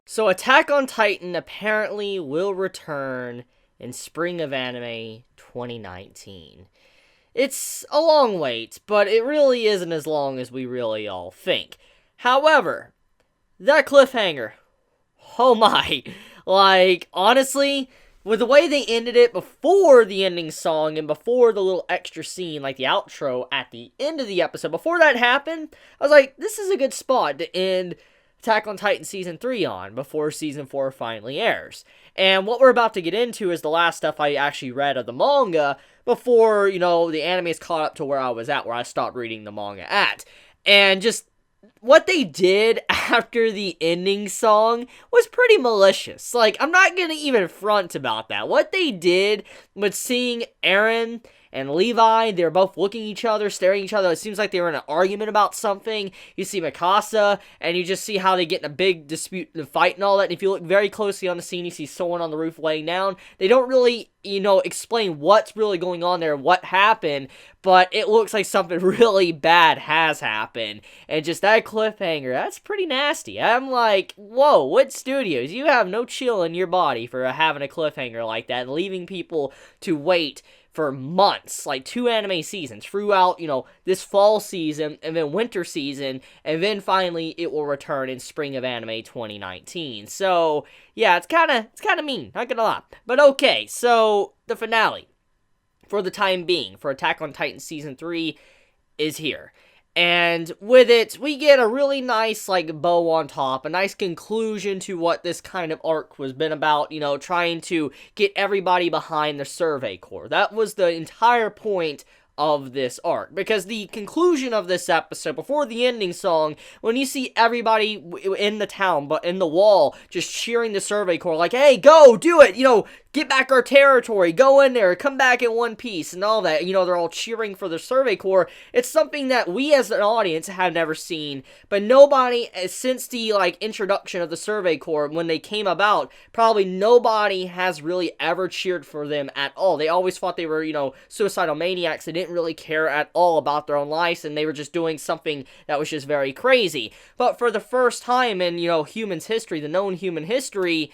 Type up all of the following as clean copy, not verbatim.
So Attack on Titan apparently will return in spring of anime 2019. It's a long wait, but it really isn't as long as we really all think. However, that cliffhanger, oh my, like, honestly, with the way they ended it before the ending song and before the little extra scene, like the outro at the end of the episode, before that happened, I was like, this is a good spot to end Attack on Titan Season 3 on, before Season 4 finally airs. And what we're about to get into is the last stuff I actually read of the manga, before, the anime is caught up to where I was at, where I stopped reading the manga at. And just what they did after the ending song was pretty malicious. Like, I'm not gonna even front about that. What they did with seeing Eren and Levi, they're both looking at each other, staring at each other. It seems like they were in an argument about something. You see Mikasa, and you just see how they get in a big dispute and fight and all that. And if you look very closely on the scene, you see someone on the roof laying down. They don't really, explain what's really going on there, what happened, but it looks like something really bad has happened. And just that cliffhanger, that's pretty nasty. I'm like, whoa, what studios? You have no chill in your body for having a cliffhanger like that and leaving people to wait for months, like 2 anime seasons throughout, this fall season and then winter season, and then finally it will return in spring of anime 2019. So, yeah, it's kind of mean, not gonna lie. But okay, so the finale, for the time being, for Attack on Titan Season 3 is here. And with it, we get a really nice, bow on top, a nice conclusion to what this kind of arc was been about, trying to get everybody behind the Survey Corps. That was the entire point of this arc, because the conclusion of this episode, before the ending song, when you see everybody in the town, but in the wall, just cheering the Survey Corps, like, hey, go, do it, get back our territory, go in there, come back in one piece, and all that, they're all cheering for the Survey Corps. It's something that we as an audience have never seen, but nobody, since the, introduction of the Survey Corps, when they came about, probably nobody has really ever cheered for them at all. They always thought they were, suicidal maniacs. They didn't really care at all about their own lives, and they were just doing something that was just very crazy. But for the first time in, humans' history, the known human history,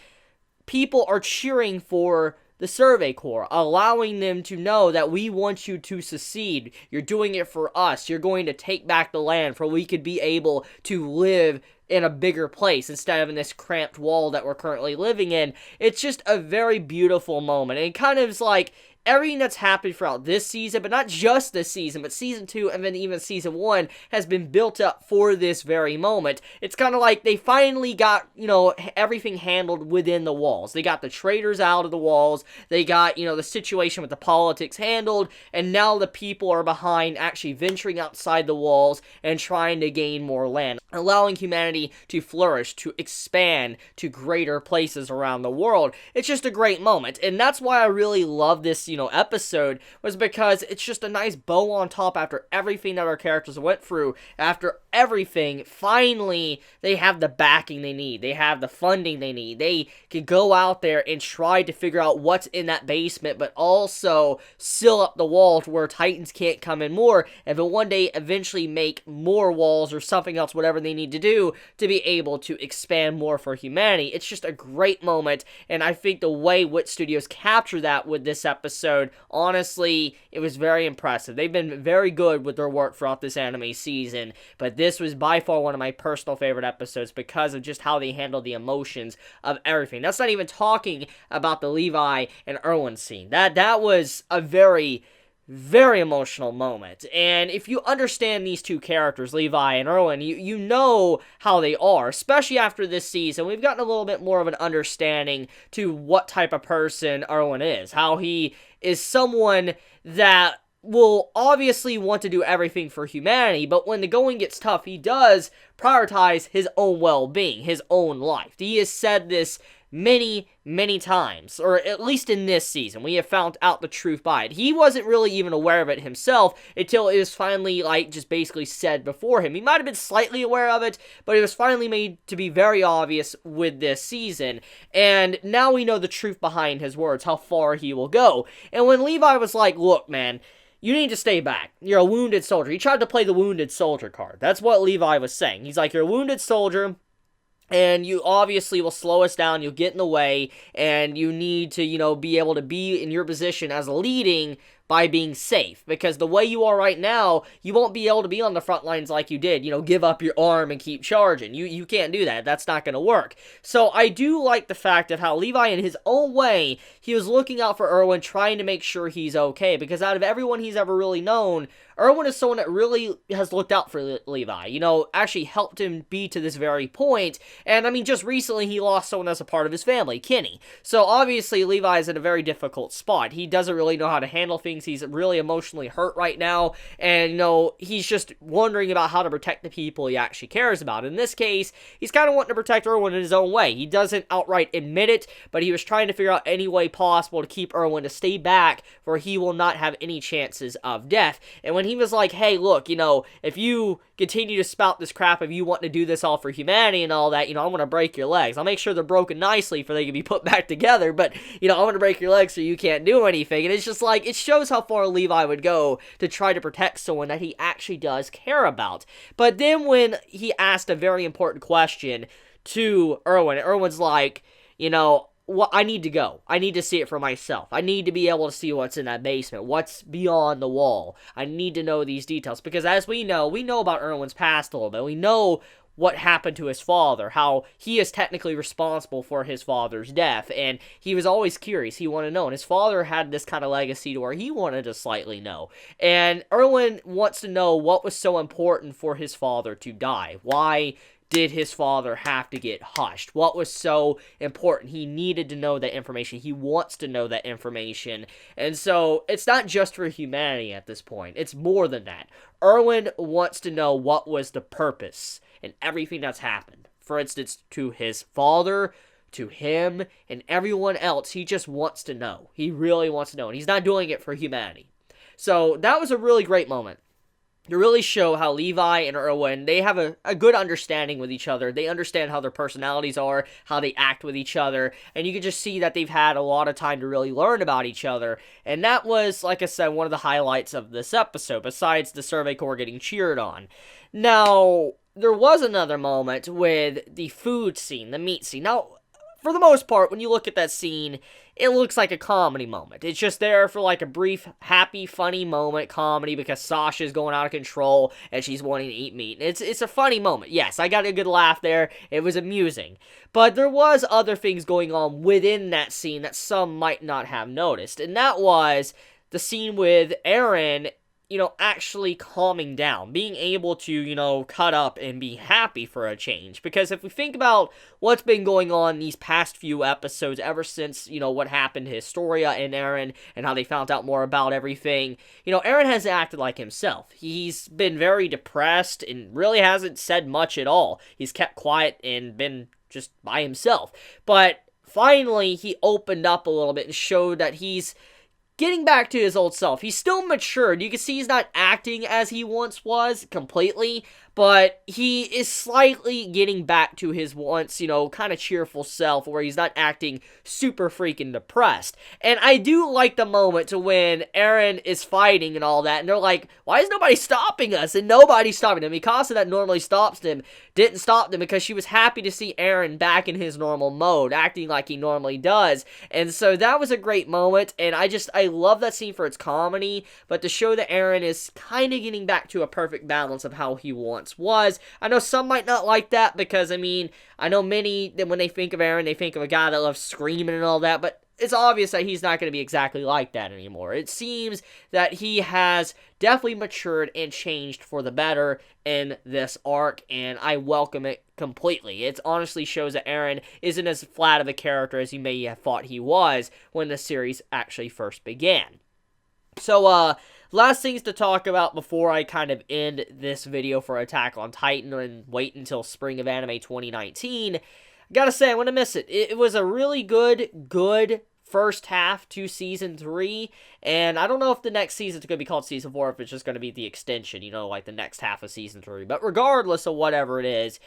people are cheering for the Survey Corps, allowing them to know that we want you to succeed. You're doing it for us. You're going to take back the land for we could be able to live in a bigger place instead of in this cramped wall that we're currently living in. It's just a very beautiful moment. And it kind of is like everything that's happened throughout this season, but not just this season, but Season 2 and then even Season 1 has been built up for this very moment. It's kind of like they finally got, everything handled within the walls. They got the traitors out of the walls, they got, the situation with the politics handled, and now the people are behind actually venturing outside the walls and trying to gain more land, allowing humanity to flourish, to expand to greater places around the world. It's just a great moment, and that's why I really love this episode, was because it's just a nice bow on top after everything that our characters went through. After everything, finally, they have the backing they need. They have the funding they need. They can go out there and try to figure out what's in that basement, but also seal up the wall to where Titans can't come in more, and then one day eventually make more walls or something else, whatever they need to do to be able to expand more for humanity. It's just a great moment, and I think the way Wit Studios captured that with this episode, honestly, it was very impressive. They've been very good with their work throughout this anime season, but this was by far one of my personal favorite episodes because of just how they handled the emotions of everything. That's not even talking about the Levi and Erwin scene. That was a very, very emotional moment. And if you understand these two characters, Levi and Erwin, you know how they are, especially after this season. We've gotten a little bit more of an understanding to what type of person Erwin is, how he is someone that will obviously want to do everything for humanity, but when the going gets tough, he does prioritize his own well-being, his own life. He has said this many, many times, or at least in this season, we have found out the truth by it. He wasn't really even aware of it himself until it was finally, just basically said before him. He might have been slightly aware of it, but it was finally made to be very obvious with this season, and now we know the truth behind his words, how far he will go. And when Levi was like, look, man, you need to stay back. You're a wounded soldier. He tried to play the wounded soldier card. That's what Levi was saying. He's like, you're a wounded soldier, and you obviously will slow us down, you'll get in the way, and you need to, be able to be in your position as leading by being safe, because the way you are right now, you won't be able to be on the front lines like you did, give up your arm and keep charging. You can't do that. That's not going to work. So I do like the fact of how Levi, in his own way, he was looking out for Erwin, trying to make sure he's okay, because out of everyone he's ever really known, Erwin is someone that really has looked out for Levi, actually helped him be to this very point. And I mean, just recently he lost someone as a part of his family, Kenny. So obviously Levi is in a very difficult spot. He doesn't really know how to handle things. He's really emotionally hurt right now, and he's just wondering about how to protect the people he actually cares about. In this case, he's kind of wanting to protect Erwin in his own way. He doesn't outright admit it, but he was trying to figure out any way possible to keep Erwin to stay back, where he will not have any chances of death. And when he was like, hey, look, if you continue to spout this crap, if you want to do this all for humanity and all that, I'm going to break your legs. I'll make sure they're broken nicely for they can be put back together, but, I'm going to break your legs so you can't do anything. And it's just like, it shows how far Levi would go to try to protect someone that he actually does care about. But then when he asked a very important question to Erwin, Erwin's like, I need to go. I need to see it for myself. I need to be able to see what's in that basement, what's beyond the wall. I need to know these details, because as we know about Erwin's past a little bit. We know what happened to his father, how he is technically responsible for his father's death, and he was always curious. He wanted to know, and his father had this kind of legacy to where he wanted to slightly know. And Erwin wants to know what was so important for his father to die. Why did his father have to get hushed? What was so important? He needed to know that information. He wants to know that information. And so it's not just for humanity at this point. It's more than that. Erwin wants to know what was the purpose in everything that's happened. For instance, to his father, to him, and everyone else. He just wants to know. He really wants to know. And he's not doing it for humanity. So that was a really great moment to really show how Levi and Erwin, they have a good understanding with each other. They understand how their personalities are, how they act with each other, and you can just see that they've had a lot of time to really learn about each other. And that was, like I said, one of the highlights of this episode, besides the Survey Corps getting cheered on. Now, there was another moment with the food scene, the meat scene. Now, for the most part, when you look at that scene, it looks like a comedy moment. It's just there for like a brief, happy, funny moment, comedy, because Sasha's going out of control and she's wanting to eat meat. It's a funny moment. Yes, I got a good laugh there. It was amusing. But there was other things going on within that scene that some might not have noticed. And that was the scene with Aaron, actually calming down, being able to, cut up and be happy for a change. Because if we think about what's been going on these past few episodes, ever since, what happened to Historia and Aaron, and how they found out more about everything, Aaron hasn't acted like himself. He's been very depressed and really hasn't said much at all. He's kept quiet and been just by himself. But finally, he opened up a little bit and showed that he's getting back to his old self. He's still matured. You can see he's not acting as he once was completely, but he is slightly getting back to his once, kind of cheerful self, where he's not acting super freaking depressed. And I do like the moment to when Aaron is fighting and all that, and they're like, why is nobody stopping us? And nobody's stopping him. Mikasa, that normally stops him, didn't stop them, because she was happy to see Aaron back in his normal mode, acting like he normally does. And so that was a great moment, and I love that scene for its comedy, but to show that Aaron is kind of getting back to a perfect balance of how he once was. I know some might not like that, because, I know many, when they think of Aaron, they think of a guy that loves screaming and all that, but it's obvious that he's not going to be exactly like that anymore. It seems that he has definitely matured and changed for the better in this arc, and I welcome it completely. It honestly shows that Aaron isn't as flat of a character as you may have thought he was when the series actually first began. So, last things to talk about before I kind of end this video for Attack on Titan and wait until spring of anime 2019. I gotta say, I'm gonna miss it. It was a really good first half to Season 3, and I don't know if the next season's gonna be called Season 4, if it's just gonna be the extension, like the next half of Season 3. But regardless of whatever it is,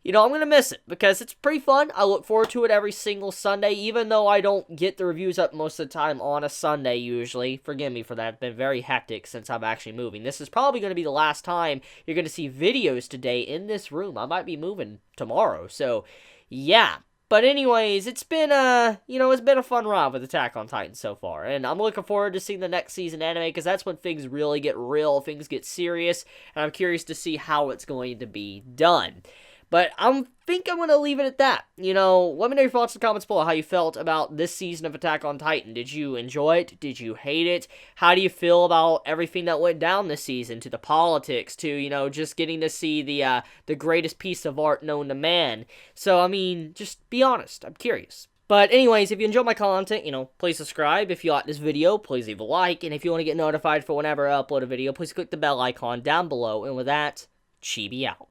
I'm going to miss it because it's pretty fun. I look forward to it every single Sunday, even though I don't get the reviews up most of the time on a Sunday usually. Forgive me for that. It's been very hectic since I'm actually moving. This is probably going to be the last time you're going to see videos today in this room. I might be moving tomorrow, so yeah. But anyways, it's been it's been a fun ride with Attack on Titan so far, and I'm looking forward to seeing the next season anime, because that's when things really get real, things get serious, and I'm curious to see how it's going to be done. But I think I'm going to leave it at that. Let me know your thoughts in the comments below, how you felt about this season of Attack on Titan. Did you enjoy it? Did you hate it? How do you feel about everything that went down this season, to the politics, to, just getting to see the greatest piece of art known to man? So, just be honest. I'm curious. But anyways, if you enjoy my content, please subscribe. If you like this video, please leave a like. And if you want to get notified for whenever I upload a video, please click the bell icon down below. And with that, Chibi out.